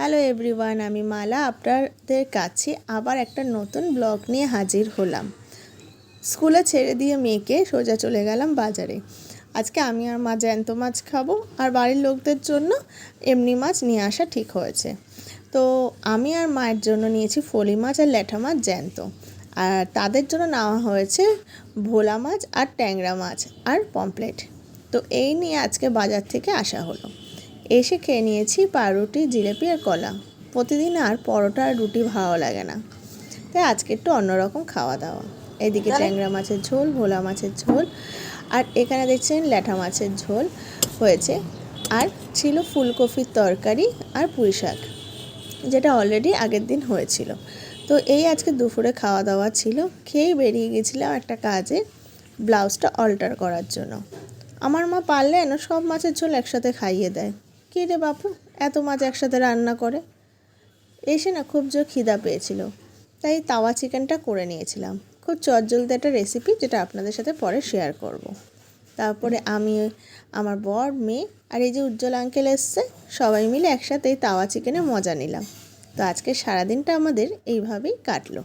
Hello everyone, আমি মালা আপনাদের কাছে আবার একটা নতুন ব্লগ নিয়ে হাজির হলাম। স্কুলে ছেড়ে দিয়ে মেয়েকে সোজা চলে গেলাম বাজারে। আজকে আমি আর মা জ্যান্ত মাছ খাবো, আর বাড়ির লোকদের জন্য এমনি মাছ নিয়ে আসা ঠিক হয়েছে। তো আমি আর মায়ের জন্য নিয়েছি ফলি মাছ আর ল্যাঠা মাছ জ্যান্ত, আর তাদের জন্য নেওয়া হয়েছে ভোলা মাছ আর ট্যাংরা মাছ আর পমফ্রেট। তো এই নিয়ে আজকে বাজার থেকে আসা হলো। এসে খেয়ে নিয়েছি পাউরুটি, জিলেপি আর কলা। প্রতিদিন আর পরোটা আর রুটি ভালো লাগে না, তাই আজকে একটু অন্যরকম খাওয়া দাওয়া। এদিকে ট্যাংরা মাছের ঝোল, ভোলা মাছের ঝোল, আর এখানে দেখছেন ল্যাঠা মাছের ঝোল হয়েছে। আর ছিল ফুলকপির তরকারি আর পুঁই শাক, যেটা অলরেডি আগের দিন হয়েছিল। তো এই আজকে দুপুরে খাওয়া দাওয়া ছিল। খেয়েই বেরিয়ে গেছিলাম একটা কাজে, ব্লাউজটা অল্টার করার জন্য। আমার মা পারলে না সব মাছের ঝোল একসাথে খাইয়ে দেয়। কী রে বাপু, এত মাছ একসাথে রান্না করে? এসে না খুব জোর খিদা পেয়েছিল, তাই তাওয়া চিকেনটা করে নিয়েছিলাম। খুব চটজলদি একটা রেসিপি, যেটা আপনাদের সাথে পরে শেয়ার করব। তারপরে আমি, আমার বর, মেয়ে আর এই যে উজ্জ্বল আঙ্কেল এসছে, সবাই মিলে একসাথে এই তাওয়া চিকেনে মজা নিলাম। তো আজকে সারাদিনটা আমাদের এইভাবেই কাটলো।